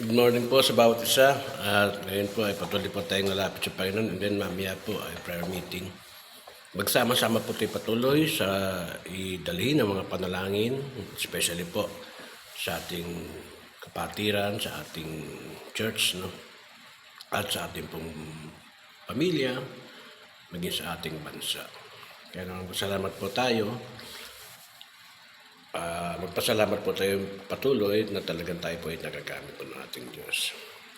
Good morning po sa bawat isa. At ngayon po ay patuloy po tayong lalapit sa Panginoon. And then mamaya po ay prayer meeting. Magsama-sama po tayo patuloy sa idalhin ng mga panalangin, especially po sa ating kapatiran, sa ating church, no? At sa ating pong pamilya, maging sa ating bansa. Kaya naman salamat po tayo. Magpasalamat po tayo patuloy na talagang tayo po ay nagagamit po ng ating Diyos.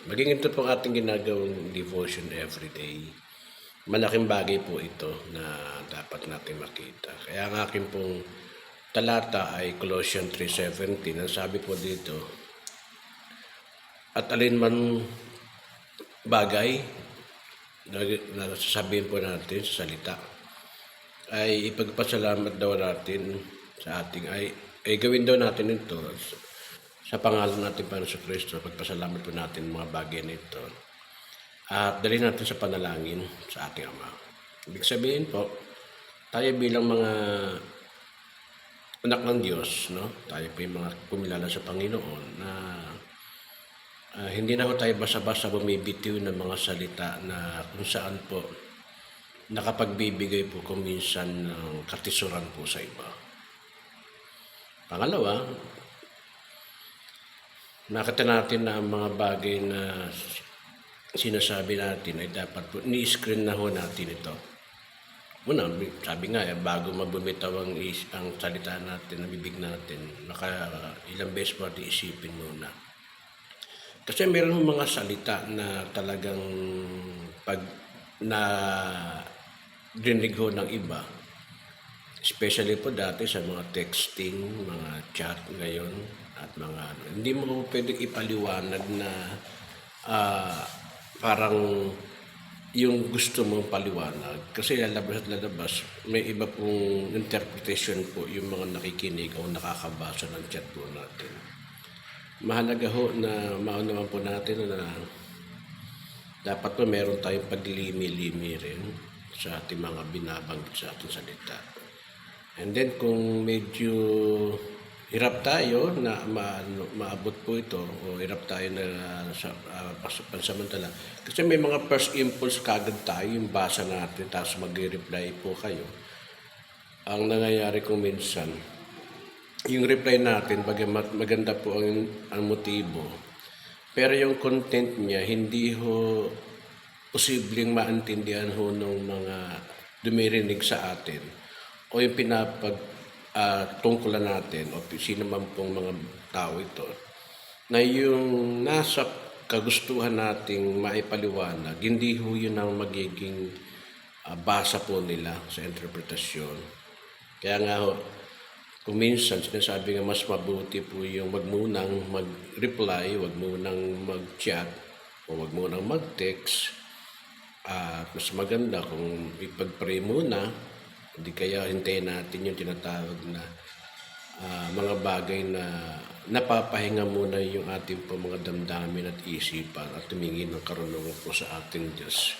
Maging ito po ating ginagawang devotion every day. Malaking bagay po ito na dapat natin makita. Kaya ang aking pong talata ay Colossians 3:17. Ang sabi po dito, at alin man bagay na sasabihin po natin sa salita, ay ipagpasalamat daw natin sa ating ay gawin daw natin ito sa pangalan natin Panginoon sa Kristo. Pagpasalamat po natin mga bagay na ito at dalhin natin sa panalangin sa ating Ama. Ibig sabihin po, tayo bilang mga anak ng Diyos, no? Tayo po yung mga kumilala sa Panginoon na hindi na po tayo basta-basta bumibitiw ng mga salita na kung saan po nakapagbibigay po kung minsan ng katisuran po sa iba. Pangalawa, nakita natin na ang mga bagay na sinasabi natin ay dapat po ni-screen na ho natin ito. Una, sabi nga, bago mabumitaw ang salita natin, ang bibig natin, ilang beses po natin isipin muna. Kasi meron mga salita na talagang pag na dinig ho ng iba, especially po dati sa mga texting, mga chat ngayon, at mga hindi mo pwedeng ipaliwanag na parang yung gusto mong paliwanag. Kasi lalabas at lalabas, may iba pong interpretation po yung mga nakikinig o nakakabasa ng chat po natin. Mahalaga ho na maunawan po natin na dapat po meron tayong paglilimi-limi rin sa ating mga binabanggit sa ating salita. And then kung medyo hirap tayo na maabot po ito o hirap tayo na sa pansamantala. Kasi may mga first impulse kagad tayo, yung basa natin, tapos mag-reply po kayo. Ang nangyayari kung minsan, yung reply natin, bagamat maganda po ang motibo, pero yung content niya, hindi ho posibleng maintindihan ho ng mga dumirinig sa atin o yung tungkulan natin o sino man pong mga tao ito, na yung nasa kagustuhan nating maipaliwanag, hindi ho yun ang magiging basa po nila sa interpretasyon. Kaya nga ho, kung minsan sinasabi nga mas mabuti po yung wag munang mag-reply, wag munang mag-chat, o wag munang mag-text. Mas maganda kung ipag-pray muna, hindi kaya hintayin natin yung tinatawag na mga bagay na napapahinga muna yung ating po mga damdamin at isipan at tumingin ng karunungan po sa ating Diyos.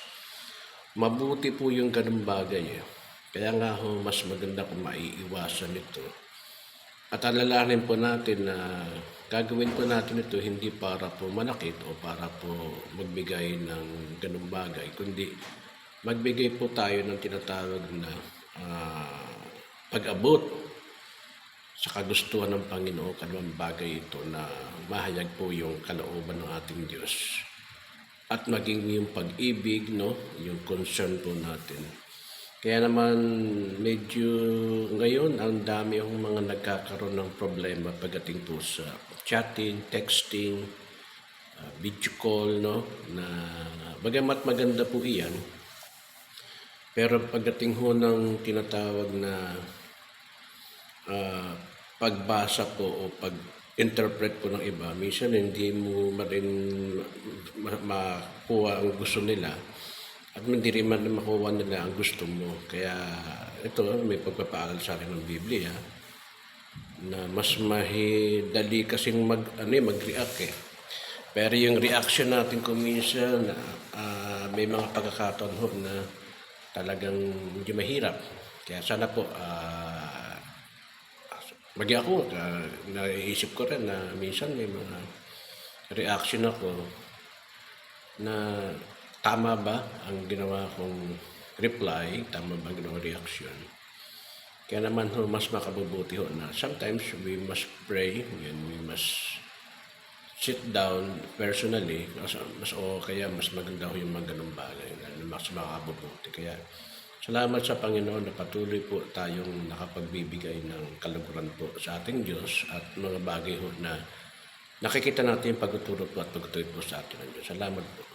Mabuti po yung ganung bagay. Kaya nga ho, mas maganda kung maiiwasan ito. At alalahanin po natin na gagawin po natin ito hindi para po manakit o para po magbigay ng ganung bagay, kundi magbigay po tayo ng tinatawag na pag-abot sa kagustuhan ng Panginoon, kanang bagay ito na mahayag po yung kalooban ng ating Diyos at maging yung pag-ibig, no, yung concern po natin. Kaya naman medyo ngayon ang dami yung mga nagkakaroon ng problema pagdating po sa chatting, texting, video call, no, na bagamat maganda po iyan, pero pagdating ho ng tinatawag na pagbasa po o pag-interpret po ng iba, minsan hindi mo rin makuha ang gusto nila at hindi rin makuha nila ang gusto mo. Kaya ito, may pagpapaaral sa akin ng Biblia na mas mahidali kasing mag-react eh. Pero yung reaction natin kung minsan may mga pagkakataon ho na talagang medyo mahirap. Kaya sana po, ako, naisip ko rin na minsan may mga reaction ako na tama ba ang ginawa kong reply, tama ba ang ginawa reaction. Kaya naman ho, mas makabubuti ho na sometimes we must pray and we must sit down personally, o kaya mas maganda ho yung mga ganung bagay na mas makabubuti. Kaya salamat sa Panginoon na patuloy po tayong nakapagbibigay ng kaluguran po sa ating Diyos at mga bagay ho na nakikita natin yung pagtuturo po at pagtutuloy po sa atin ng Diyos. Salamat po.